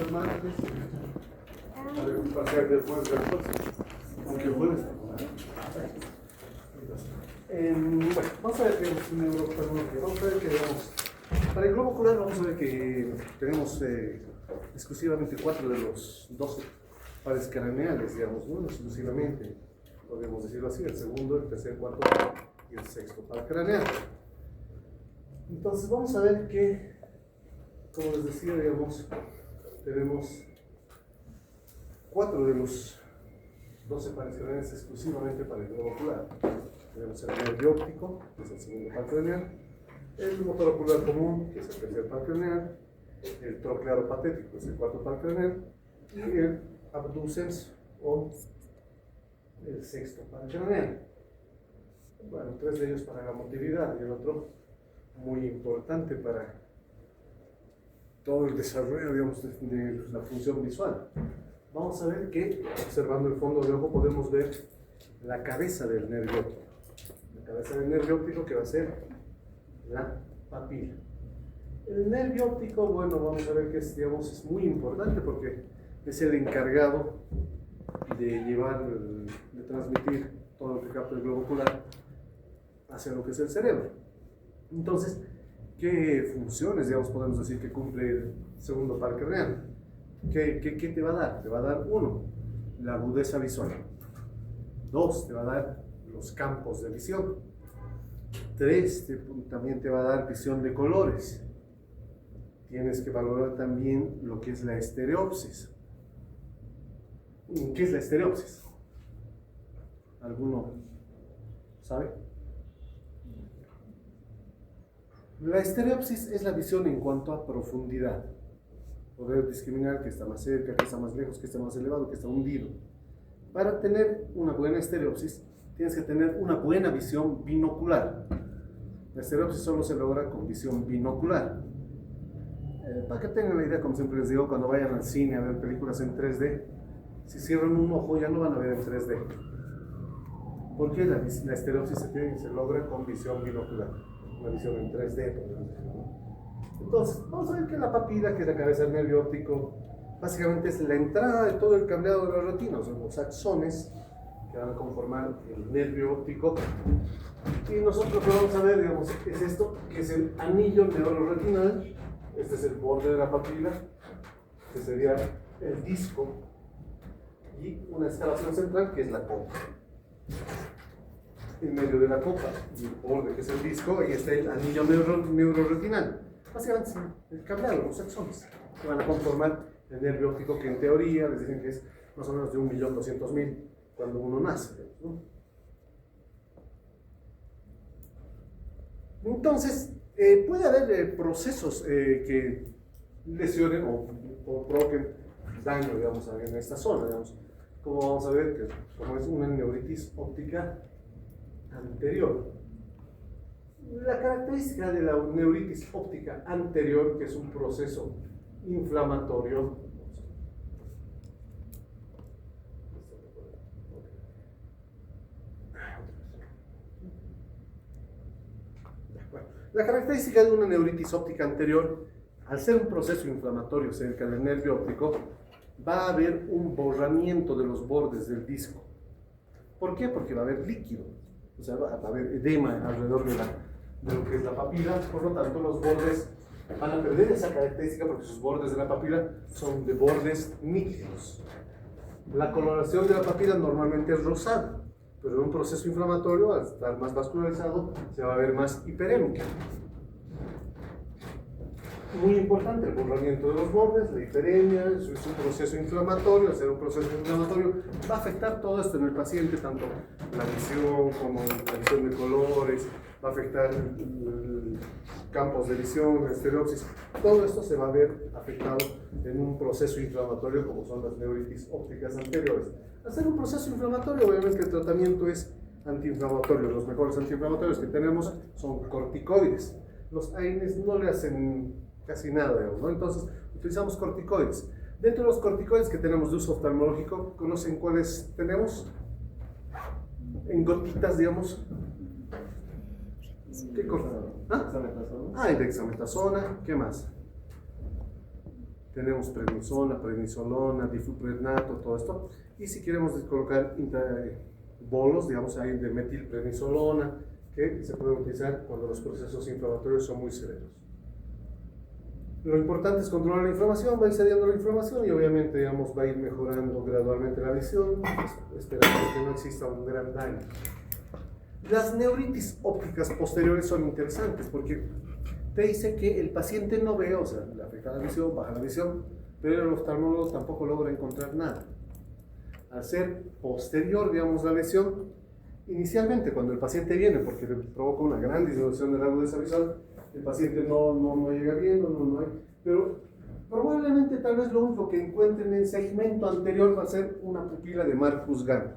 el martes. Para hacer después del jueves. Aunque el jueves. Bueno, vamos a ver que vamos a ver que tenemos. Para el globo ocular vamos a ver que tenemos exclusivamente 4 de los 12 pares craneales, digamos, no exclusivamente, podemos decirlo así, el segundo, el tercer, cuarto y el sexto par craneal. Entonces vamos a ver que, como les decía, digamos, tenemos 4 de los 12 pares craneales exclusivamente para el globo ocular. Tenemos el nervio óptico, que es el segundo par craneal, el motor ocular común, que es el tercer par craneal, el troclearo patético, que es el cuarto par craneal, y el abducens o el sexto par craneal. Bueno, 3 de ellos para la motilidad y el otro muy importante para todo el desarrollo, digamos, de la función visual. Vamos a ver que, observando el fondo de ojo, podemos ver la cabeza del nervio óptico. La cabeza del nervio óptico, que va a ser la papila. El nervio óptico, bueno, vamos a ver que es, digamos, es muy importante porque es el encargado de llevar, de transmitir todo lo que capta el globo ocular hacia lo que es el cerebro. Entonces, ¿qué funciones, digamos, podemos decir que cumple el segundo par craneal? ¿Qué te va a dar? Te va a dar 1, la agudeza visual. 2, te va a dar los campos de visión. 3, también te va a dar visión de colores. Tienes que valorar también lo que es la estereopsis. ¿Qué es la estereopsis? ¿Alguno sabe? La estereopsis es la visión en cuanto a profundidad. Poder discriminar que está más cerca, que está más lejos, que está más elevado, que está hundido. Para tener una buena estereopsis, tienes que tener una buena visión binocular. La estereopsis solo se logra con visión binocular. Para que tengan la idea, como siempre les digo, cuando vayan al cine a ver películas en 3D, si cierran un ojo ya no van a ver en 3D. Porque la estereopsis se logra con visión binocular, una visión en 3D, podemos decirlo. Entonces, vamos a ver que la papila, que es la cabeza del nervio óptico, básicamente es la entrada de todo el cableado de la retina, o sea, los axones que van a conformar el nervio óptico. Y nosotros lo que vamos a ver, digamos, es esto, que es el anillo neuroretinal. Este es el borde de la papila, que sería el disco, y una excavación central, que es la copa. En medio de la copa y el borde, que es el disco, ahí está el anillo neuroretinal. Básicamente es el cableado, los axones, que van a conformar el nervio óptico, que en teoría les dicen que es más o menos de 1.200.000 cuando uno nace, ¿no? Entonces, puede haber procesos que lesionen o provoquen daño, digamos, en esta zona, digamos, como vamos a ver, que como es una neuritis óptica anterior. La característica de la neuritis óptica anterior, que es un proceso inflamatorio, la característica de una neuritis óptica anterior, al ser un proceso inflamatorio cerca del nervio óptico, va a haber un borramiento de los bordes del disco. ¿Por qué? Porque va a haber líquido, o sea, va a haber edema alrededor de lo que es la papila, por lo tanto los bordes van a perder esa característica porque sus bordes de la papila son de bordes nítidos. La coloración de la papila normalmente es rosada, pero en un proceso inflamatorio, al estar más vascularizado, se va a ver más hiperémica. Muy importante el borramiento de los bordes, la hiperemia, es un proceso inflamatorio. Al ser un proceso inflamatorio, va a afectar todo esto en el paciente, tanto la visión como la visión de colores, va a afectar campos de visión, la estereopsis. Todo esto se va a ver afectado en un proceso inflamatorio como son las neuritis ópticas anteriores. Al ser un proceso inflamatorio, obviamente el tratamiento es antiinflamatorio. Los mejores antiinflamatorios que tenemos son corticoides. Los AINES no le hacen casi nada, digamos, ¿no? Entonces utilizamos corticoides. Dentro de los corticoides que tenemos de uso oftalmológico, ¿conocen cuáles tenemos? En gotitas, digamos. ¿Qué cosa? ¿Ah? Dexametasona. ¿Qué más? tenemos prednisona, prednisolona, difluprednato, todo esto. Y si queremos colocar bolos, digamos, hay de metilprednisolona, que se pueden utilizar cuando los procesos inflamatorios son muy severos. Lo importante es controlar la inflamación, va a ir cediendo la inflamación y obviamente, digamos, va a ir mejorando gradualmente la visión, esperando que no exista un gran daño. Las neuritis ópticas posteriores son interesantes porque te dice que el paciente no ve, o sea, le afecta la visión, baja la visión, pero el oftalmólogo tampoco logra encontrar nada. Al ser posterior, digamos, la lesión, inicialmente cuando el paciente viene porque le provoca una gran disminución de la agudeza visual, el paciente no llega bien, no hay, pero probablemente tal vez lo único que encuentren en segmento anterior va a ser una pupila de Marcus Gant,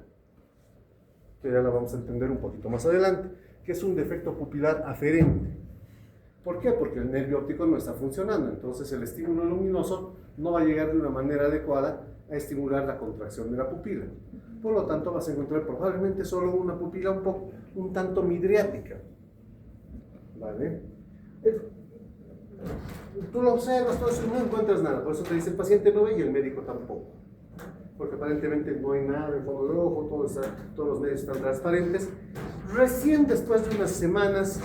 que ya la vamos a entender un poquito más adelante, que es un defecto pupilar aferente. ¿Por qué? Porque el nervio óptico no está funcionando, entonces el estímulo luminoso no va a llegar de una manera adecuada a estimular la contracción de la pupila. Por lo tanto, vas a encontrar probablemente solo una pupila un tanto midriática. ¿Vale? Tú lo observas, todo eso, no encuentras nada, por eso te dice el paciente no ve y el médico tampoco. Porque aparentemente no hay nada en el fondo del ojo, todos los medios están transparentes. Recién después de unas semanas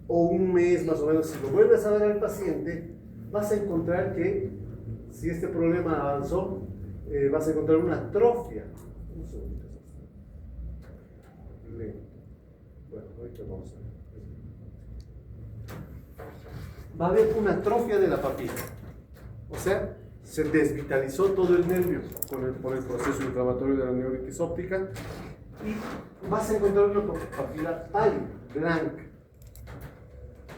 o un mes más o menos, si lo vuelves a ver al paciente, vas a encontrar que si este problema avanzó, vas a encontrar una atrofia. Un segundo. Bueno, ahorita vamos a ver. Va a haber una atrofia de la papila. O sea, se desvitalizó todo el nervio por el proceso inflamatorio de la neuritis óptica y vas a encontrar una papila pálida, blanca.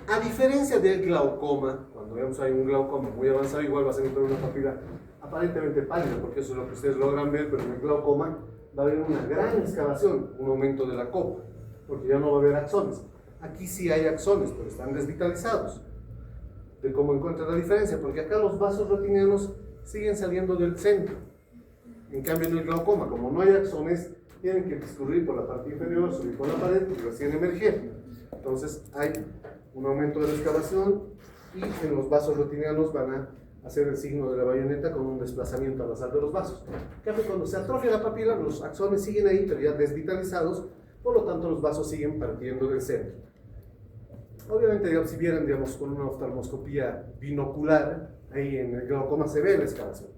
A diferencia del glaucoma, cuando vemos hay un glaucoma muy avanzado, igual vas a encontrar una papila aparentemente pálida, porque eso es lo que ustedes logran ver, pero en el glaucoma va a haber una gran excavación, un aumento de la copa, porque ya no va a haber axones. Aquí sí hay axones, pero están desvitalizados. De cómo encuentras la diferencia, porque acá los vasos retinianos siguen saliendo del centro. En cambio en el glaucoma, como no hay axones, tienen que discurrir por la parte inferior, subir por la pared y recién emerger. Entonces hay un aumento de la excavación y en los vasos retinianos van a hacer el signo de la bayoneta con un desplazamiento al azar de los vasos. En cambio, cuando se atrofia la papila, los axones siguen ahí, pero ya desvitalizados, por lo tanto los vasos siguen partiendo del centro. Obviamente, digamos, si vieran, digamos, con una oftalmoscopía binocular, ahí en el glaucoma se ve la excavación,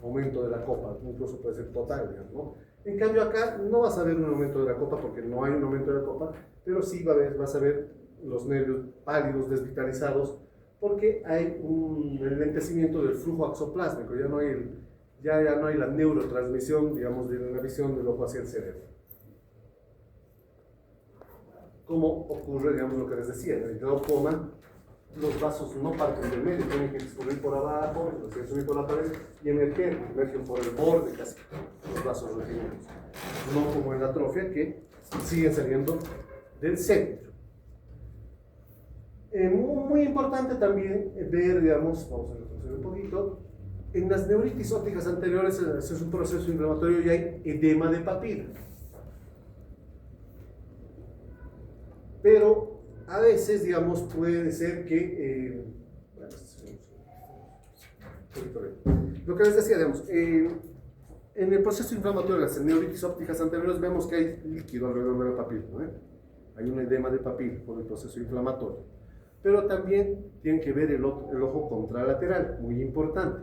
aumento de la copa, incluso puede ser total, digamos, ¿no? En cambio acá no vas a ver un aumento de la copa porque no hay un aumento de la copa, pero sí vas a ver los nervios pálidos, desvitalizados, porque hay un enlentecimiento del flujo axoplásmico, ya no hay la neurotransmisión, digamos, de la visión del ojo hacia el cerebro. Como ocurre, digamos, lo que les decía, en el glaucoma, los vasos no parten del medio, tienen que discurrir por abajo, subir por la pared y emergen por el borde casi, los vasos retinianos. No como en la atrofia, que siguen saliendo del centro. Muy importante también ver, digamos, vamos a retroceder un poquito, en las neuritis ópticas anteriores es un proceso inflamatorio y hay edema de papila. Pero a veces, digamos, puede ser que, lo que les decía, digamos, en el proceso inflamatorio de las neuritis ópticas anteriores vemos que hay líquido alrededor de la papila, ¿no? Hay un edema de papila por el proceso inflamatorio. Pero también tienen que ver el ojo contralateral, muy importante.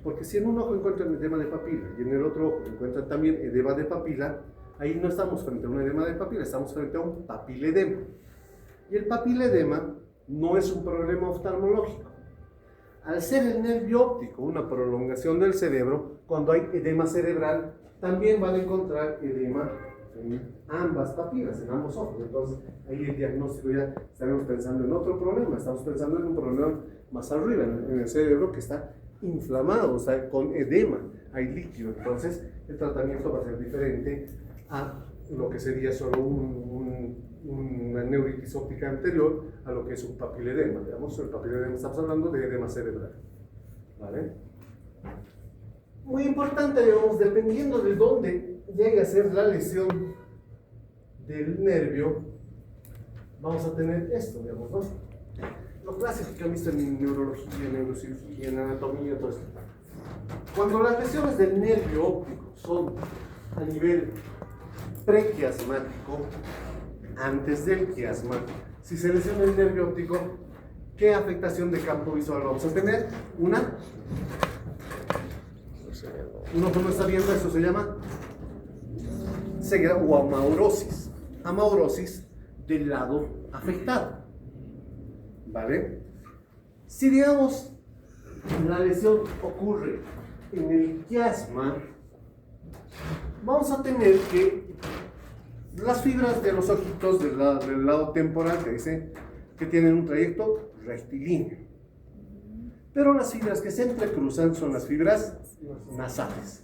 Porque si en un ojo encuentran edema de papila y en el otro ojo encuentran también edema de papila, ahí no estamos frente a un edema de papila, estamos frente a un papiledema. Y el papiledema no es un problema oftalmológico. Al ser el nervio óptico una prolongación del cerebro, cuando hay edema cerebral, también van a encontrar edema en ambas papilas, en ambos ojos. Entonces, ahí el diagnóstico ya estaremos pensando en otro problema, estamos pensando en un problema más arriba, en el cerebro que está inflamado, o sea, con edema, hay líquido. Entonces, el tratamiento va a ser diferente a lo que sería solo una neuritis óptica anterior a lo que es un papiledema. Digamos, el papiledema estamos hablando de edema cerebral. ¿Vale? Muy importante, digamos, dependiendo de dónde llegue a ser la lesión del nervio, vamos a tener esto, digamos, ¿no? lo clásico que han visto en neurología, en neurocirugía, en anatomía, todo esto. Cuando las lesiones del nervio óptico son a nivel prequiasmático, antes del quiasma, si se lesiona el nervio óptico, ¿qué afectación de campo visual vamos a tener? Un ojo no está viendo, eso se llama ceguera o amaurosis. Amaurosis del lado afectado. ¿Vale? Si digamos la lesión ocurre en el quiasma, vamos a tener que las fibras de los ojitos del lado temporal, que dice que tienen un trayecto rectilíneo, pero las fibras que se entrecruzan son las fibras nasales.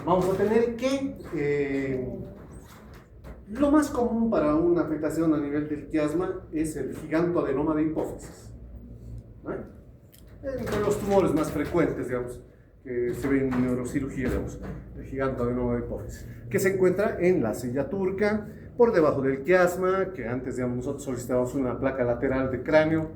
Vamos a tener que lo más común para una afectación a nivel del quiasma es el gigantoadenoma de hipófisis, ¿vale? Entre los tumores más frecuentes, digamos, que se ven en neurocirugía, digamos, el gigantoadenoma de hipófisis, que se encuentra en la silla turca, por debajo del quiasma, que antes, digamos, nosotros solicitábamos una placa lateral de cráneo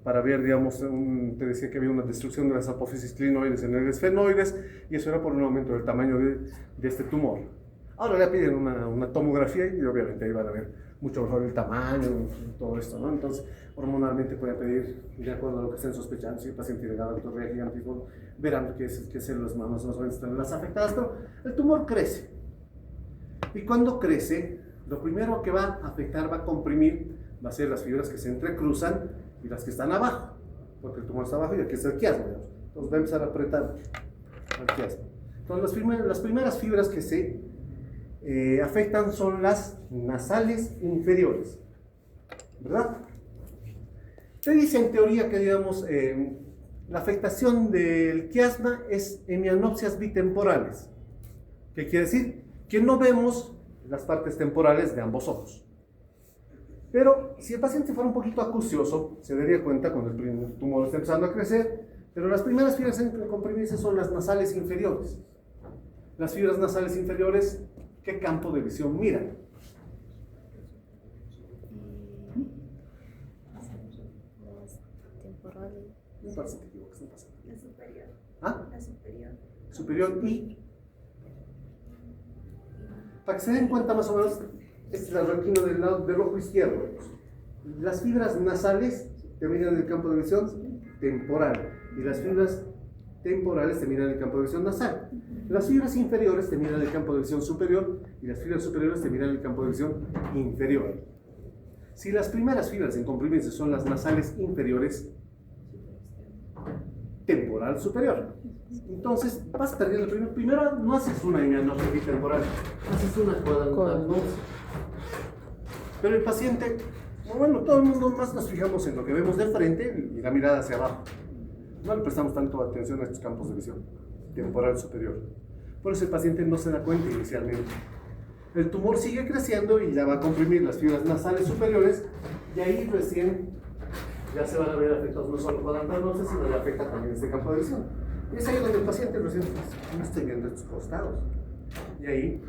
para ver, digamos, te decía que había una destrucción de las apófisis clinoides en el esfenoides, y eso era por un aumento del tamaño de este tumor. Ahora le piden una tomografía y obviamente ahí van a ver mucho mejor el tamaño, todo esto, ¿no? Entonces, hormonalmente pueden pedir, de acuerdo a lo que estén sospechando, si el paciente tiene galactorrea gigantismo, verán qué células más o menos están las afectadas, pero el tumor crece. Y cuando crece, lo primero que va a afectar, va a comprimir, va a ser las fibras que se entrecruzan y las que están abajo, porque el tumor está abajo y aquí está el quiasma, digamos. Entonces va a empezar a apretar al quiasma. Entonces las primeras fibras que se afectan son las nasales inferiores, ¿verdad? Te dice en teoría que, digamos, la afectación del quiasma es hemianopsias bitemporales. ¿Qué quiere decir? Que no vemos las partes temporales de ambos ojos. Pero si el paciente fuera un poquito acucioso, se daría cuenta cuando el tumor está empezando a crecer, pero las primeras fibras en comprimirse son las nasales inferiores. Las fibras nasales inferiores, ¿qué campo de visión miran? Las temporales. Me parece que te equivocas, no pasa nada. La superior. ¿Ah? La superior. Superior y... Para que se den cuenta más o menos, este es el requino del ojo izquierdo. Las fibras nasales terminan en el campo de visión temporal y las fibras temporales terminan en el campo de visión nasal. Las fibras inferiores terminan en el campo de visión superior y las fibras superiores terminan en el campo de visión inferior. Si las primeras fibras en comprimirse son las nasales inferiores, temporal superior. Entonces vas a perder el primero no haces una hemianopsia bitemporal, haces una cuadrantanopsia. Pero el paciente, bueno, todo el mundo más nos fijamos en lo que vemos de frente y la mirada hacia abajo. No le prestamos tanto atención a estos campos de visión, temporal superior. Por eso el paciente no se da cuenta inicialmente. El tumor sigue creciendo y ya va a comprimir las fibras nasales superiores y ahí recién ya se van a ver afectados no solo cuadrantanopsias, sino le afecta también este campo de visión. Y es ahí donde el paciente recién no está viendo estos costados. Y ahí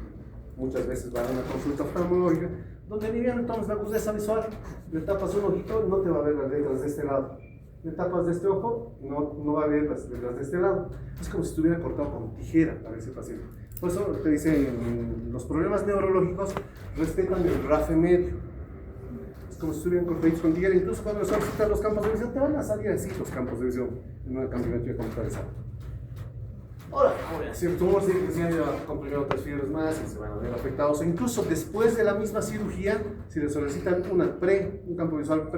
muchas veces va a una consulta oftalmológica donde ni bien tomas la agudeza visual, le tapas un ojito, no te va a ver las letras de este lado. Le tapas de este ojo, no va a ver las letras de este lado. Es como si estuviera cortado con tijera para ese paciente. Por eso te dicen, los problemas neurológicos respetan el RAFE medio. Es como si estuvieran cortaditos con tijera. Incluso cuando solicitan los campos de visión, te van a salir así los campos de visión en una campimetría computarizada. Ahora, si el tumor sigue creciendo, va a comprimir otras fibras más y se van a ver afectados. O incluso después de la misma cirugía, si le solicitan un campo visual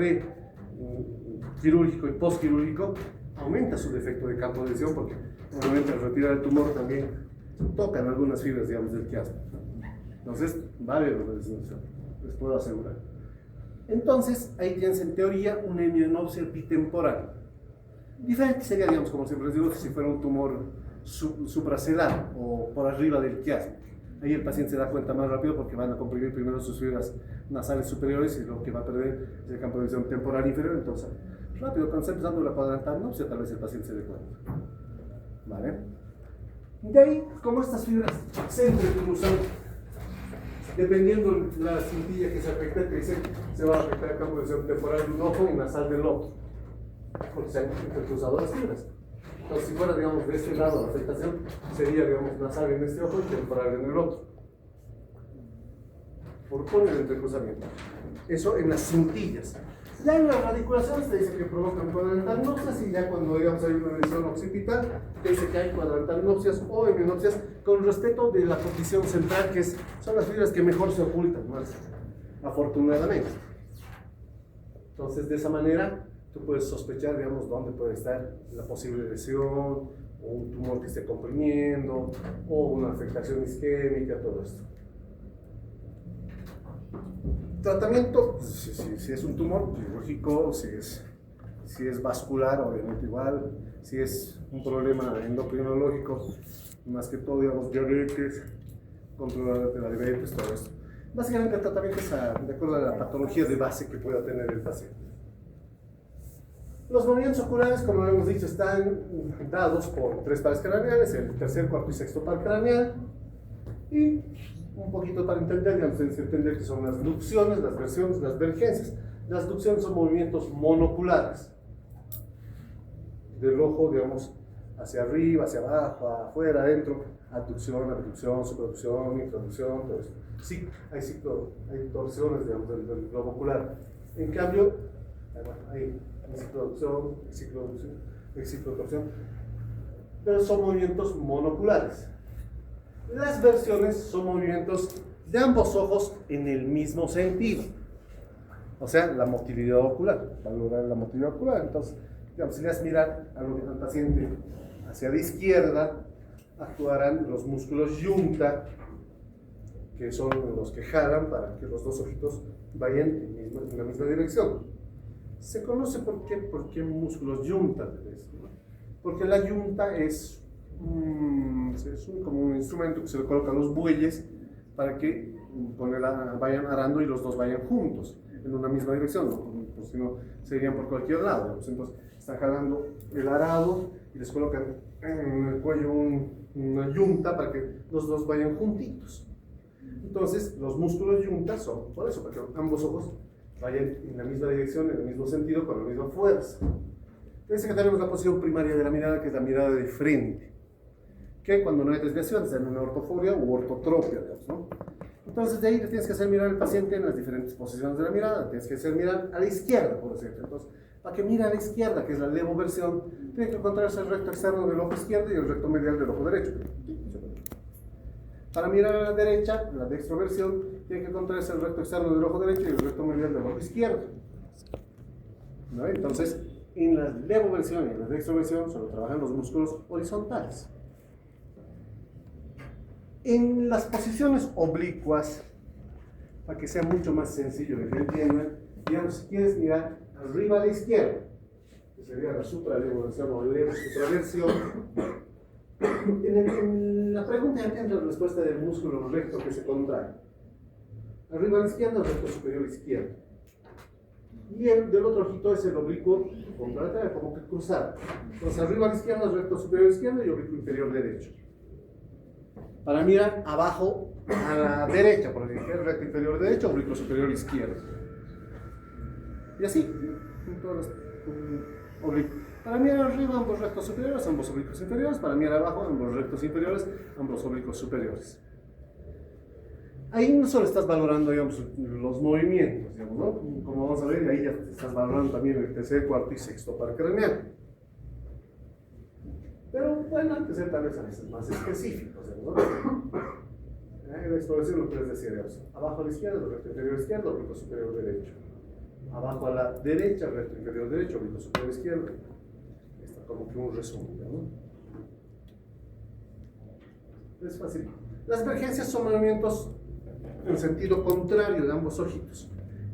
quirúrgico y postquirúrgico, aumenta su defecto de campo de visión porque obviamente al retirar el tumor también tocan algunas fibras, digamos, del quiasma. Entonces va a haber una disminución, les puedo asegurar. Entonces ahí tienes en teoría una hemianopsia bitemporal. Diferente sería, digamos, como siempre les digo, si fuera un tumor supracelar o por arriba del quiasma. Ahí el paciente se da cuenta más rápido porque van a comprimir primero sus fibras nasales superiores y lo que va a perder es el campo de visión temporal inferior. Entonces, rápido, cuando está empezando la cuadrantanopsia, tal vez el paciente se dé cuenta. ¿Vale? De ahí, como estas fibras se entrecruzan, Dependiendo de la cintilla que se afecte, te dice se va a afectar el campo de visión temporal de un ojo y nasal del otro, porque se han intercruzado las fibras. Entonces, si fuera, digamos, de este lado la afectación, sería, digamos, nasal en este ojo y temporal en el otro, por el entrecruzamiento. Eso en las cintillas. Ya en las radiculaciones te dice que provocan cuadrantanopsias, y ya cuando, digamos, hay una lesión occipital, te dice que hay cuadrantanopsias o heminopsias con respecto de la posición central, que son las fibras que mejor se ocultan, más afortunadamente. Entonces, de esa manera, tú puedes sospechar, digamos, dónde puede estar la posible lesión, o un tumor que esté comprimiendo, o una afectación isquémica, todo esto. Tratamiento, pues, si es un tumor quirúrgico, si es vascular, obviamente igual, si es un problema endocrinológico, más que todo, digamos, diabetes, control de la diabetes, todo esto. Básicamente el tratamiento es de acuerdo a la patología de base que pueda tener el paciente. Los movimientos oculares, como lo hemos dicho, están dados por 3 pares craneales, el tercer, cuarto y sexto par craneal, y un poquito para entender, digamos, entender que son las ducciones, las versiones, las vergencias. Las ducciones son movimientos monoculares del ojo, digamos, hacia arriba, hacia abajo, afuera, adentro, abducción, abducción, subducción, introducción, todo eso. Sí, hay torsiones, digamos, del globo ocular. En cambio, hay cicloabducción, ciclotorsión, pero son movimientos monoculares. Las versiones son movimientos de ambos ojos en el mismo sentido. O sea, la motilidad ocular, valorar la motilidad ocular. Entonces, digamos, si le das mirar al paciente hacia la izquierda, actuarán los músculos yunta, que son los que jalan para que los dos ojitos vayan en la misma dirección. Se conoce por qué músculos yunta, porque la yunta es como un instrumento que se le coloca a los bueyes para que vayan arando y los dos vayan juntos en una misma dirección, ¿no? Pues, si no, se irían por cualquier lado. Entonces están jalando el arado y les colocan en el cuello una yunta para que los dos vayan juntitos. Entonces los músculos yunta son por eso, para que ambos ojos vayan en la misma dirección, en el mismo sentido, con la misma fuerza. Fíjense que tenemos la posición primaria de la mirada, que es la mirada de frente, que cuando no hay desviaciones, en una ortofobia u ortotropia, digamos, ¿no? Entonces, de ahí te tienes que hacer mirar al paciente en las diferentes posiciones de la mirada, tienes que hacer mirar a la izquierda, por decirlo. Entonces, para que mire a la izquierda, que es la levoversión, tiene que encontrarse el recto externo del ojo izquierdo y el recto medial del ojo derecho. Para mirar a la derecha, la dextroversión, tiene que encontrarse el recto externo del ojo derecho y el recto medial del ojo izquierdo. ¿No? Entonces, en la levoversión y en la dextroversión solo trabajan los músculos horizontales. En las posiciones oblicuas, para que sea mucho más sencillo de que entiendan, digamos, si quieres mirar arriba a la izquierda, que sería la supralevoversión o levosupraversión, en la pregunta ya tienes la respuesta del músculo recto que se contrae. Arriba a la izquierda, el recto superior izquierdo. Y el del otro ojito es el oblicuo contrario, como que cruzado. Entonces, arriba a la izquierda, el recto superior izquierdo y oblicuo inferior derecho. Para mirar abajo a la derecha, por ejemplo, el recto inferior derecho, oblicuo superior izquierdo. Y así, en todos los oblicuos. Para mirar arriba, ambos rectos superiores, ambos oblicuos inferiores. Para mirar abajo, ambos rectos inferiores, ambos oblicuos superiores. Ahí no solo estás valorando, digamos, los movimientos, digamos, ¿no? Como vamos a ver, ahí ya estás valorando también el tercer, cuarto y sexto par craneal. Pero bueno, hay que ser tal vez a veces más específicos, ¿no? En la exploración lo puedes decir, digamos, abajo a la izquierda, el recto inferior izquierdo, oblicuo superior derecho. Abajo a la derecha, el recto inferior derecho, oblicuo superior izquierdo. Está como que un resumen, ¿no? Es fácil. Las vergencias son movimientos en sentido contrario de ambos ojitos.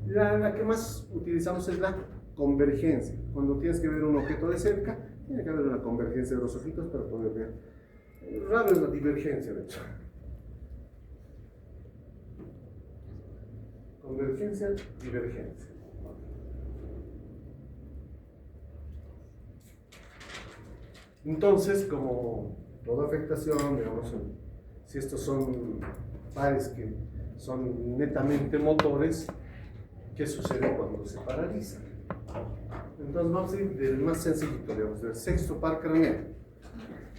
La que más utilizamos es la convergencia. Cuando tienes que ver un objeto de cerca, tiene que haber una convergencia de los ojitos para poder ver. Raro es la divergencia, de hecho. Convergencia, divergencia. Entonces, como toda afectación, digamos, si estos son pares que son netamente motores. ¿Qué sucede cuando se paraliza? Entonces vamos a ir del más sencillito, digamos, del sexto par craneal.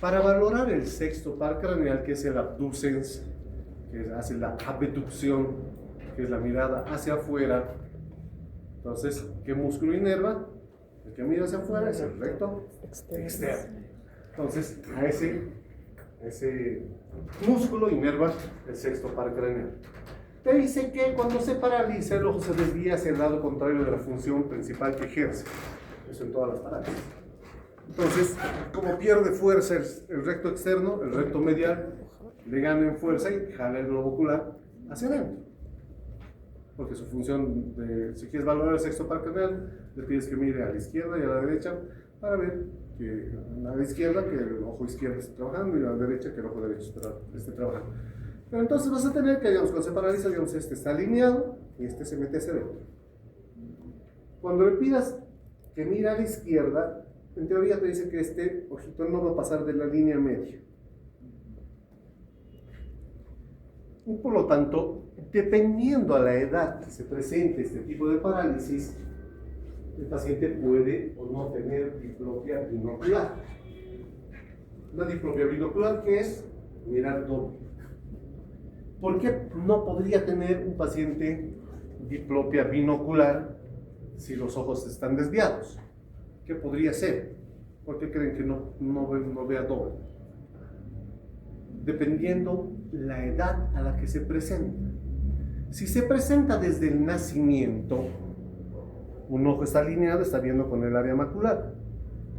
Para valorar el sexto par craneal, que es el abducens, que hace la abducción, que es la mirada hacia afuera, entonces, ¿qué músculo inerva? El que mira hacia afuera es el recto externo. Entonces, a ese músculo inerva el sexto par craneal. Te dice que cuando se paraliza el ojo se desvía hacia el lado contrario de la función principal que ejerce. Eso en todas las parálisis. Entonces, como pierde fuerza el recto externo, el recto medial le gana en fuerza y jala el globo ocular hacia adentro. Porque su función, si quieres valorar el sexto par craneal, le pides que mire a la izquierda y a la derecha para ver que a la izquierda que el ojo izquierdo esté trabajando y a la derecha que el ojo derecho esté trabajando. Pero entonces vas a tener que, digamos, cuando se paraliza, digamos, este está alineado y este se mete hacia adentro. Cuando le pidas que mire a la izquierda, en teoría te dice que este ojito no va a pasar de la línea media. Y por lo tanto, dependiendo a la edad que se presente este tipo de parálisis, el paciente puede o no tener diplopia binocular. La diplopia binocular, ¿qué es? Mirar doble. ¿Por qué no podría tener un paciente diplopia binocular si los ojos están desviados? ¿Qué podría ser? ¿Por qué creen que no vea doble? Dependiendo la edad a la que se presenta. Si se presenta desde el nacimiento, un ojo está alineado, está viendo con el área macular.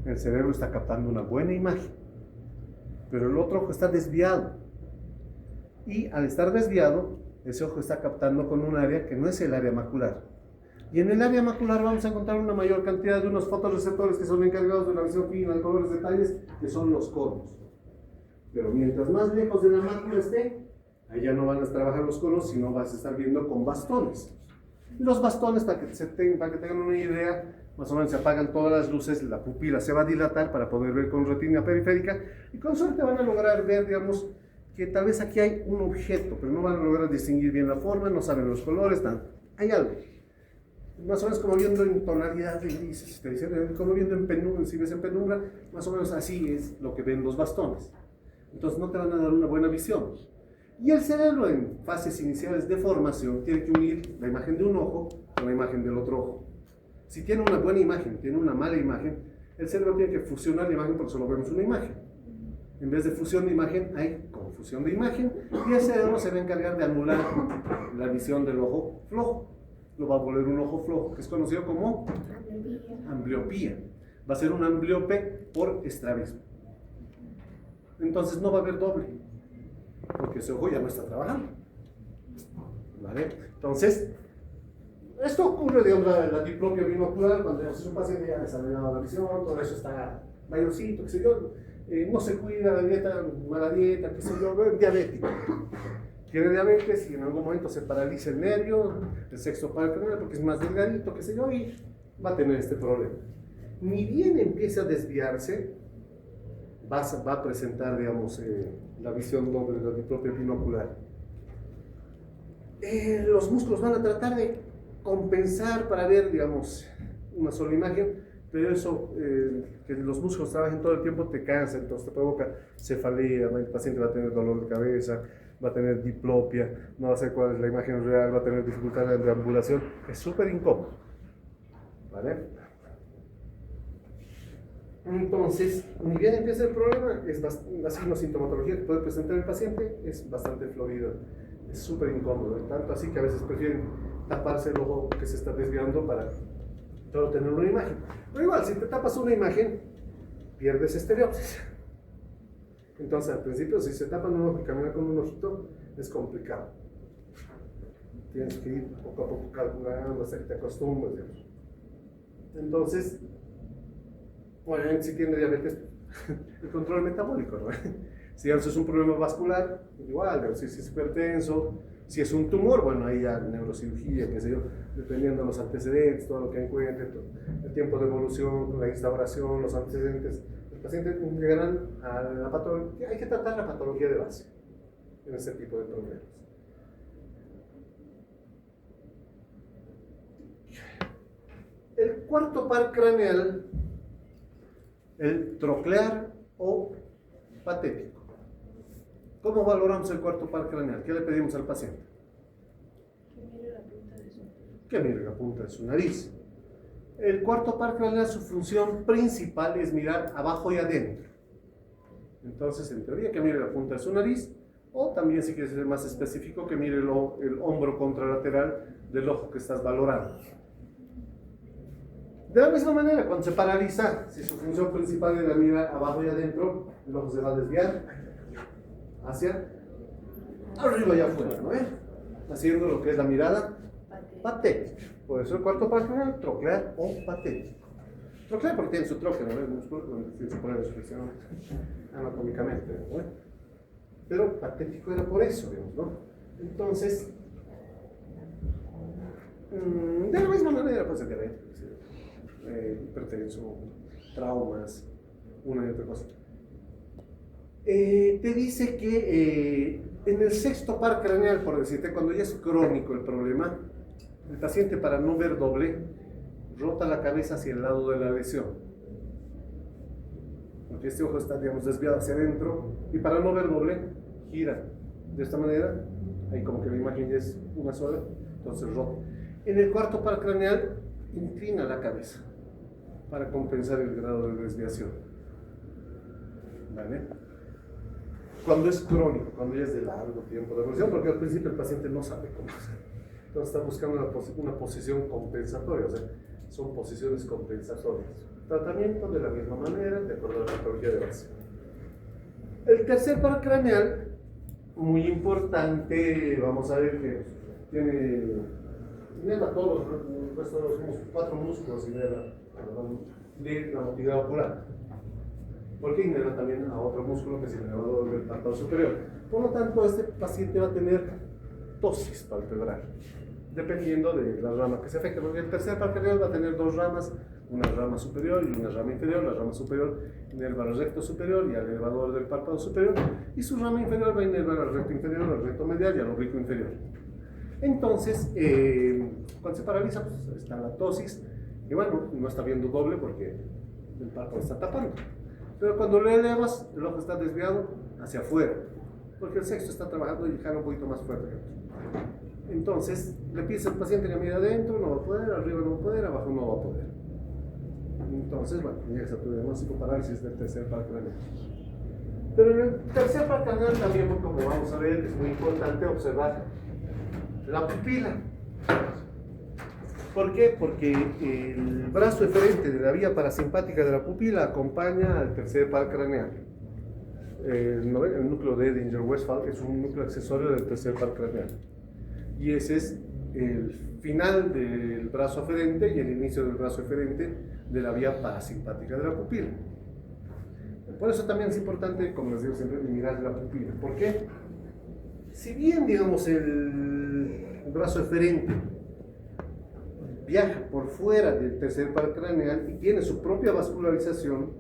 El cerebro está captando una buena imagen. Pero el otro ojo está desviado. Y al estar desviado, ese ojo está captando con un área que no es el área macular. Y en el área macular vamos a encontrar una mayor cantidad de unos fotorreceptores que son encargados de la visión fina, de colores, detalles, que son los conos. Pero mientras más lejos de la mácula esté, ahí ya no van a trabajar los conos, sino vas a estar viendo con bastones. Los bastones, para que tengan una idea, más o menos se apagan todas las luces, la pupila se va a dilatar para poder ver con retina periférica, y con suerte van a lograr ver, digamos, que tal vez aquí hay un objeto, pero no van a lograr distinguir bien la forma, no saben los colores, nada. Hay algo. Más o menos como viendo en tonalidad de grises, como viendo en penumbra, si ves en penumbra, más o menos así es lo que ven los bastones. Entonces no te van a dar una buena visión. Y el cerebro en fases iniciales de formación tiene que unir la imagen de un ojo con la imagen del otro ojo. Si tiene una buena imagen, tiene una mala imagen, el cerebro tiene que fusionar la imagen porque solo vemos una imagen. En vez de fusión de imagen, hay confusión de imagen y el cerebro se va a encargar de anular la visión del ojo flojo. Lo va a volver un ojo flojo, que es conocido como ambliopía. Va a ser un ambliope por estrabismo. Entonces no va a haber doble, porque ese ojo ya no está trabajando. ¿Vale? Entonces, esto ocurre, digamos, la diplopia binocular, cuando es un paciente ya desarrollado la visión, todo eso está mayorcito, qué sé yo, no se cuida, la dieta, mala dieta, qué sé yo, diabético. Tiene diabetes y en algún momento se paraliza el nervio, el sexto par craneal, porque es más delgadito, qué sé yo, y va a tener este problema. Ni bien empieza a desviarse, va a presentar, digamos, la visión doble, la diplopia binocular. Los músculos van a tratar de compensar para ver, digamos, una sola imagen, pero eso, que los músculos trabajen todo el tiempo, te cansa, entonces te provoca cefalea, el paciente va a tener dolor de cabeza, va a tener diplopia, no va a saber cuál es la imagen real, va a tener dificultad en deambulación, es súper incómodo. ¿Vale? Entonces, ni bien empieza el problema, la sintomatología que puede presentar el paciente es bastante florida, es súper incómodo, tanto así que a veces prefieren taparse el ojo que se está desviando para solo tener una imagen. Pero igual, si te tapas una imagen, pierdes estereopsis. Entonces, al principio, si se tapan un ojo y caminar con un ojito, es complicado. Tienes que ir poco a poco calculando hasta que te acostumbres, digamos. Entonces, obviamente, si tiene diabetes, el control metabólico, ¿no? Si es un problema vascular, igual, si es hipertenso, si es un tumor, bueno, ahí ya neurocirugía, qué sé yo, dependiendo de los antecedentes, todo lo que encuentre, el tiempo de evolución, la instauración, los antecedentes, el paciente llegarán a la patología. Hay que tratar la patología de base en ese tipo de problemas. El cuarto par craneal, el troclear o patético. ¿Cómo valoramos el cuarto par craneal? ¿Qué le pedimos al paciente? Que mire la punta de su nariz. El cuarto par craneal, su función principal es mirar abajo y adentro. Entonces, en teoría, que mire la punta de su nariz, o también, si quieres ser más específico, que mire el hombro contralateral del ojo que estás valorando. De la misma manera, cuando se paraliza, si su función principal era mirar abajo y adentro, el ojo se va a desviar hacia arriba y afuera, ¿no? Haciendo lo que es la mirada patética. Por eso el cuarto par craneal, troclear o patético. Troclear porque tiene su tróqueo, ¿no? El músculo donde tiene su poder de sujeción anatómicamente, ¿no? Pero patético era por eso, digamos, ¿no? Entonces, de la misma manera, pues el diabetes, hipertenso, traumas, una y otra cosa. Te dice que en el sexto par craneal, por decirte, cuando ya es crónico el problema, el paciente, para no ver doble, rota la cabeza hacia el lado de la lesión. Porque este ojo está, digamos, desviado hacia adentro, y para no ver doble, gira de esta manera. Ahí como que la imagen ya es una sola, entonces rota. En el cuarto par craneal, inclina la cabeza para compensar el grado de desviación. ¿Vale? Cuando es crónico, cuando ya es de largo tiempo de evolución, porque al principio el paciente no sabe cómo hacer. Entonces está buscando una posición compensatoria, o sea, son posiciones compensatorias. Tratamiento de la misma manera, de acuerdo a la patología de base. El tercer par craneal, muy importante, vamos a ver que inerva todos los 4 músculos de la motilidad ocular. Porque inerva también a otro músculo que es el elevador del párpado superior. Por lo tanto, este paciente va a tener ptosis palpebral, dependiendo de la rama que se afecte. Porque el tercer par craneal va a tener 2 ramas, una rama superior y una rama inferior. La rama superior inerva al recto superior y al elevador del párpado superior, y su rama inferior va a inervar al recto inferior, al recto medial y al oblicuo inferior. Entonces, cuando se paraliza, pues está la ptosis, y bueno, no está viendo doble porque el párpado está tapando. Pero cuando lo elevas, el ojo está desviado hacia afuera, porque el sexto está trabajando y jala un poquito más fuerte. Entonces, le pides al paciente que mire adentro, no va a poder, arriba no va a poder, abajo no va a poder. Entonces, bueno, llegas a tu diagnóstico parálisis del tercer par craneal. Pero en el tercer par craneal también, como vamos a ver, es muy importante observar la pupila. ¿Por qué? Porque el brazo eferente de la vía parasimpática de la pupila acompaña al tercer par craneal. El núcleo de Edinger-Westphal es un núcleo accesorio del tercer par craneal. Y ese es el final del brazo aferente y el inicio del brazo eferente de la vía parasimpática de la pupila. Por eso también es importante, como les digo siempre, mirar la pupila. ¿Por qué? Si bien, digamos, el brazo eferente viaja por fuera del tercer par craneal y tiene su propia vascularización,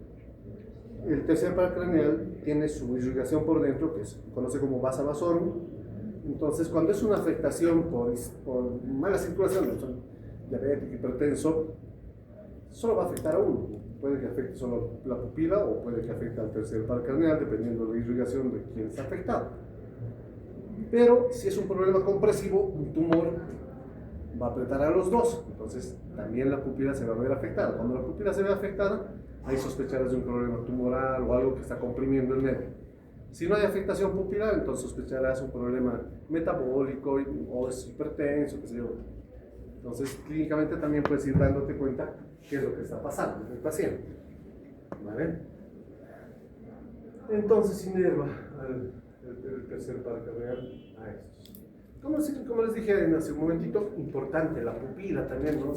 el tercer par craneal tiene su irrigación por dentro, que se conoce como vasa vasorum. Entonces, cuando es una afectación por mala circulación, diabético, hipertenso, solo va a afectar a uno. Puede que afecte solo la pupila o puede que afecte al tercer par craneal, dependiendo de la irrigación de quien está afectado. Pero si es un problema compresivo, un tumor va a apretar a los dos, entonces también la pupila se va a ver afectada. Cuando la pupila se ve afectada, hay sospecharás de un problema tumoral o algo que está comprimiendo el nervio. Si no hay afectación pupilar, entonces sospecharás un problema metabólico o es hipertenso, qué sé yo. Entonces, clínicamente también puedes ir dándote cuenta qué es lo que está pasando en el paciente. ¿Vale? Entonces, inerva el tercer par craneal a estos. Como les dije hace un momentito, importante la pupila también, ¿no?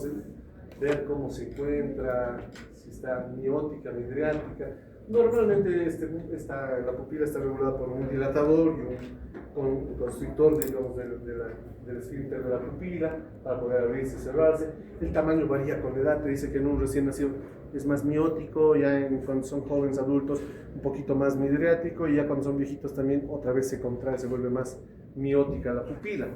Ver cómo se encuentra, si está miótica, midriática. Normalmente la pupila está regulada por un dilatador y un constrictor, digamos, del esfínter de la pupila para poder abrirse y cerrarse. El tamaño varía con la edad, te dice que en un recién nacido es más miótico, ya cuando son jóvenes adultos un poquito más midriático, y ya cuando son viejitos también otra vez se contrae, se vuelve más miótica la pupila.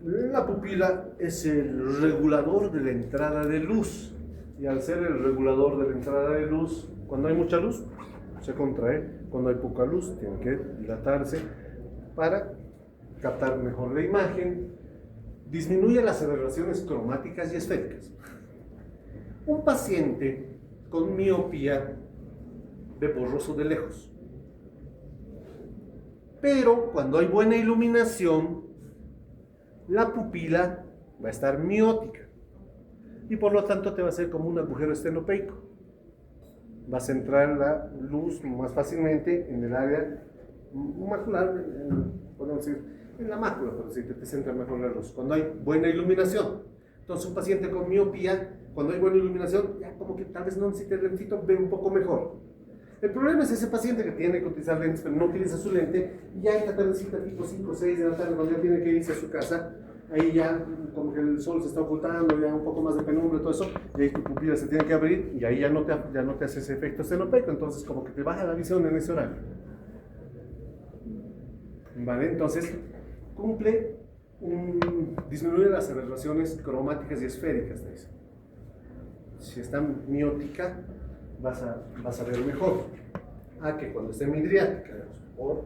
La pupila es el regulador de la entrada de luz. Y al ser el regulador de la entrada de luz, cuando hay mucha luz, se contrae. Cuando hay poca luz, tiene que dilatarse para captar mejor la imagen. Disminuye las aberraciones cromáticas y esféricas. Un paciente con miopía ve borroso de lejos. Pero cuando hay buena iluminación, la pupila va a estar miótica y por lo tanto te va a hacer como un agujero estenopeico. Va a centrar la luz más fácilmente en el área macular, podemos decir, en la mácula, pero si te centra mejor la luz, cuando hay buena iluminación. Entonces un paciente con miopía, cuando hay buena iluminación, ya como que tal vez no necesite lentito, ve un poco mejor. El problema es ese paciente que tiene que utilizar lentes, pero no utiliza su lente, y ya esta tardecita tipo 5 o 6 de la tarde, cuando ya tiene que irse a su casa, ahí ya como que el sol se está ocultando, ya un poco más de penumbra y todo eso, y ahí tu pupila se tiene que abrir, y ahí ya no te hace ese efecto estenopeico, entonces como que te baja la visión en ese horario. ¿Vale? Entonces, disminuye las aberraciones cromáticas y esféricas de eso. Si está miótica, vas a ver mejor que cuando esté midriática, por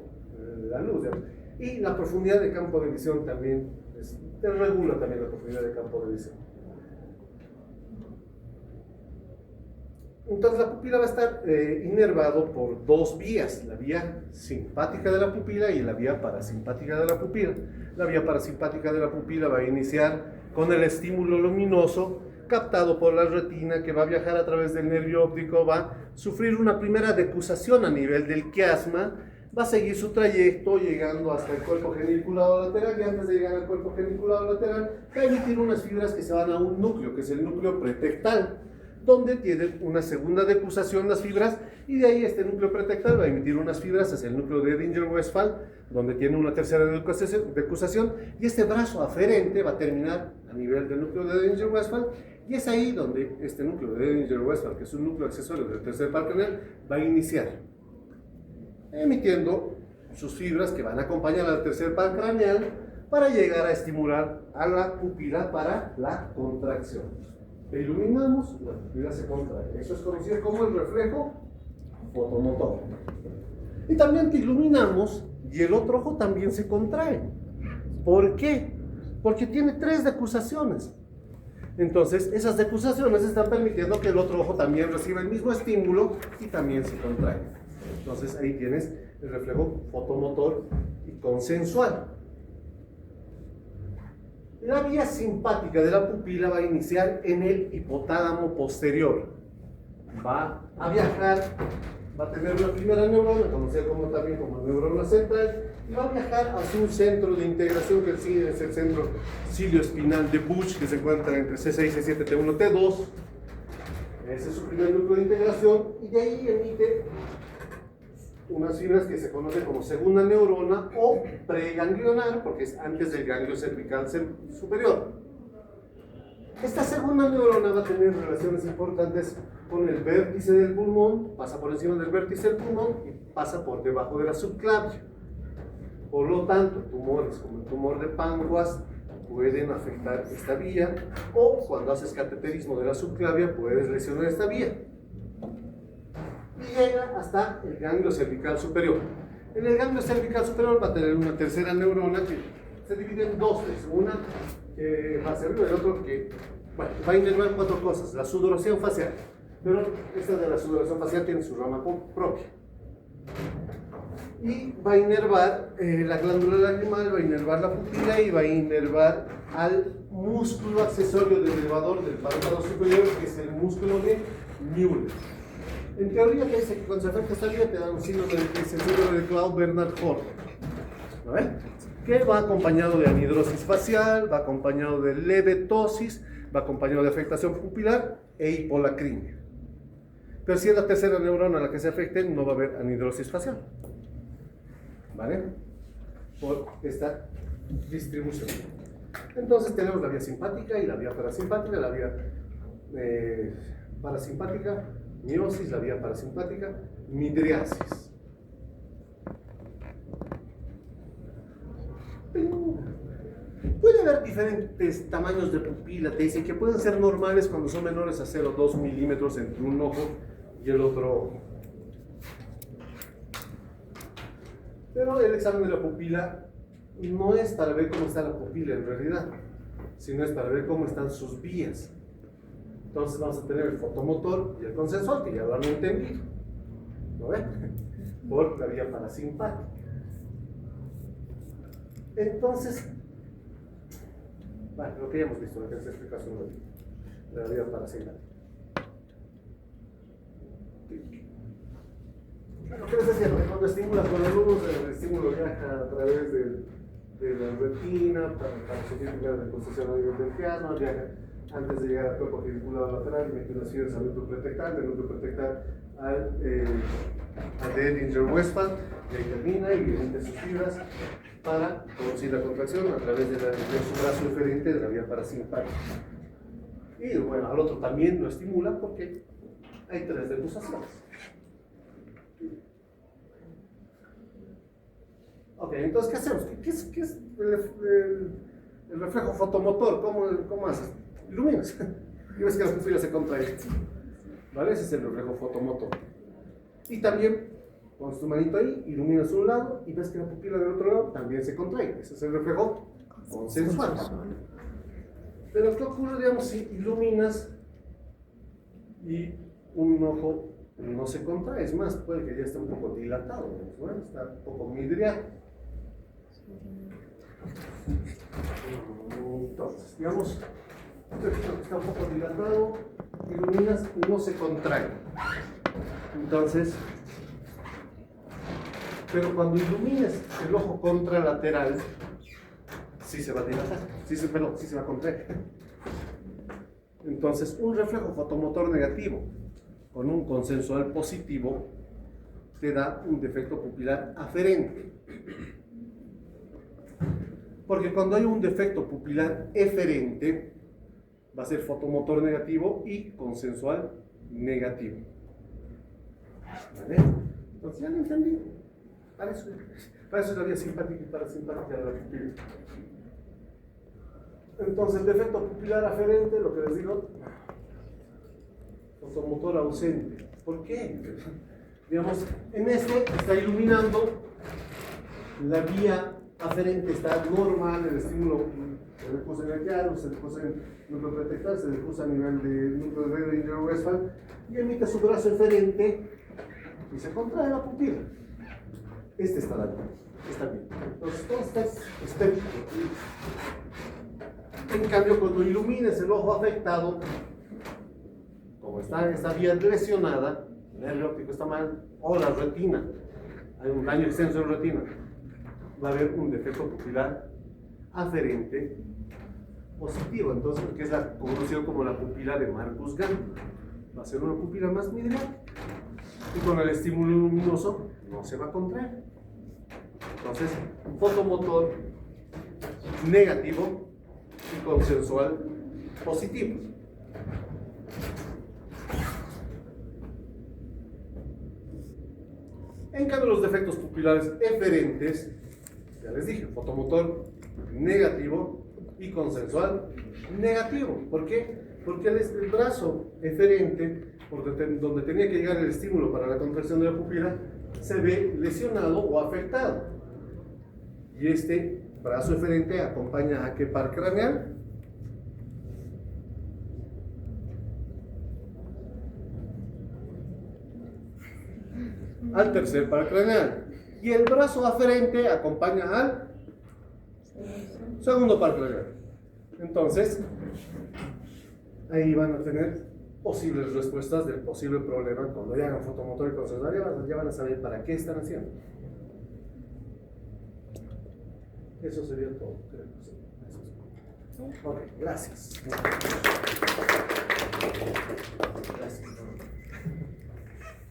la luz. Y la profundidad de campo de visión también te regula también la profundidad de campo de visión. Entonces la pupila va a estar inervado por dos vías, la vía simpática de la pupila y la vía parasimpática de la pupila. La vía parasimpática de la pupila va a iniciar con el estímulo luminoso captado por la retina, que va a viajar a través del nervio óptico, va a sufrir una primera decusación a nivel del quiasma, va a seguir su trayecto llegando hasta el cuerpo geniculado lateral, y antes de llegar al cuerpo geniculado lateral va a emitir unas fibras que se van a un núcleo, que es el núcleo pretectal, donde tienen una segunda decusación las fibras, y de ahí este núcleo pretectal va a emitir unas fibras hacia el núcleo de Edinger-Westphal, donde tiene una tercera decusación, y este brazo aferente va a terminar a nivel del núcleo de Edinger-Westphal, y es ahí donde este núcleo de Edinger-Westphal, que es un núcleo accesorio del tercer par craneal, va a iniciar emitiendo sus fibras que van a acompañar al tercer par craneal para llegar a estimular a la pupila para la contracción. Le iluminamos, la pupila se contrae. Eso es conocido como el reflejo fotomotor. Y también te iluminamos y el otro ojo también se contrae. ¿Por qué? Porque tiene tres decusaciones. Entonces, esas decusaciones están permitiendo que el otro ojo también reciba el mismo estímulo y también se contrae. Entonces, ahí tienes el reflejo fotomotor y consensual. La vía simpática de la pupila va a iniciar en el hipotálamo posterior. Va a viajar, va a tener una primera neurona, conocida también como neurona central, y va a viajar hacia un centro de integración que es el centro cilioespinal de Busch, que se encuentra entre C6, C7, T1, T2. Ese es su primer núcleo de integración, y de ahí emite unas fibras que se conocen como segunda neurona o preganglionar, porque es antes del ganglio cervical superior. Esta segunda neurona va a tener relaciones importantes con el vértice del pulmón, pasa por encima del vértice del pulmón y pasa por debajo de la subclavia. Por lo tanto, tumores como el tumor de páncreas pueden afectar esta vía, o cuando haces cateterismo de la subclavia puedes lesionar esta vía. Y llega hasta el ganglio cervical superior. En el ganglio cervical superior va a tener una tercera neurona que se divide en dos, una que va hacia arriba y el otro que va a inervar cuatro cosas: la sudoración facial, pero esta de la sudoración facial tiene su rama propia, y va a inervar la glándula lagrimal, va a inervar la pupila y va a inervar al músculo accesorio del elevador del párpado superior, que es el músculo de Müller. En teoría te dice que cuando se afecta esta vía te da un síndrome de Claude-Bernard-Horton, ¿no ves? Que va acompañado de anhidrosis facial, va acompañado de leve ptosis, va acompañado de afectación pupilar e hipolacrimia. Pero si es la tercera neurona a la que se afecte, no va a haber anhidrosis facial, ¿vale? Por esta distribución. Entonces tenemos la vía simpática y la vía parasimpática. La vía parasimpática, miosis; la vía parasimpática, midriasis. Puede haber diferentes tamaños de pupila, te dicen que pueden ser normales cuando son menores a 0,2 milímetros entre un ojo y el otro ojo. Pero el examen de la pupila no es para ver cómo está la pupila en realidad, sino es para ver cómo están sus vías. Entonces vamos a tener el fotomotor y el consensual, que ya lo han entendido, ¿no ven? Por la vía parasimpática. Entonces, bueno, lo que ya hemos visto, lo que se explica de la vía parasimpática. Lo que les decía, cuando estimulas con la luz, el estímulo viaja a través de la retina para subir niveles de construcción a nivel del piano, viaja antes de llegar al cuerpo geniculado lateral y metilaciones al núcleo pretectal, del núcleo pretectal al Edinger-Westphal, y ahí termina y emite sus fibras para producir la contracción a través de su brazo eferente de la vía parasimpática. Y bueno, al otro también lo estimula porque hay 3 degustaciones. Ok, entonces, ¿qué hacemos? ¿Qué es el reflejo fotomotor? ¿Cómo haces? Iluminas y ves que la pupila se contrae. ¿Vale? Ese es el reflejo fotomotor. Y también, pones tu manito ahí, iluminas un lado y ves que la pupila del otro lado también se contrae. Ese es el reflejo consensual. Pero ¿qué ocurre, digamos, si iluminas y un ojo no se contrae? Es más, puede que ya esté un poco dilatado, ¿no? Está un poco midriado. Entonces, digamos, está un poco dilatado, iluminas y no se contrae. Entonces, pero cuando ilumines el ojo contralateral, sí se va a dilatar, sí se va a contraer. Entonces, un reflejo fotomotor negativo con un consensual positivo te da un defecto pupilar aferente. Porque cuando hay un defecto pupilar eferente, va a ser fotomotor negativo y consensual negativo. ¿Vale? Entonces, ya lo entendí. Para eso es la vía simpática y parasimpática de la pupila. Entonces, el defecto pupilar aferente, lo que les digo, fotomotor ausente. ¿Por qué? Digamos, en este está iluminando la vía aferente, está normal, el estímulo se difusa en el diálogo, se difusa en el núcleo pretectal, se difusa a nivel del núcleo de Edinger-Westphal y emite su brazo eferente y se contrae la pupila. Este está bien. Entonces, todo está estético. En cambio, cuando ilumines el ojo afectado, como está esta vía lesionada, el nervio óptico está mal, o la retina, hay un daño extenso en la retina, va a haber un defecto pupilar aferente positivo, entonces, que es conocido como la pupila de Marcus-Gann. Va a ser una pupila más midriada y con el estímulo luminoso no se va a contraer. Entonces, un fotomotor negativo y consensual positivo. En cambio, los defectos pupilares eferentes, ya les dije, fotomotor negativo y consensual negativo. ¿Por qué? Porque el brazo eferente, donde tenía que llegar el estímulo para la contracción de la pupila, se ve lesionado o afectado. Y este brazo eferente acompaña a qué par craneal. Al tercer par craneal. Y el brazo aferente acompaña al segundo par craneal. Entonces, ahí van a tener posibles respuestas del posible problema cuando ya hagan fotomotor y consensual. Ya van a saber para qué están haciendo. Eso sería todo. Ok, gracias. Gracias.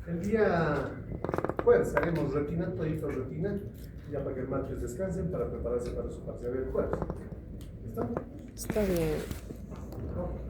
El día jueves haremos retina, todito retina, ya para que el martes descansen para prepararse para su parcial del jueves. ¿Listo? Está bien. Ok.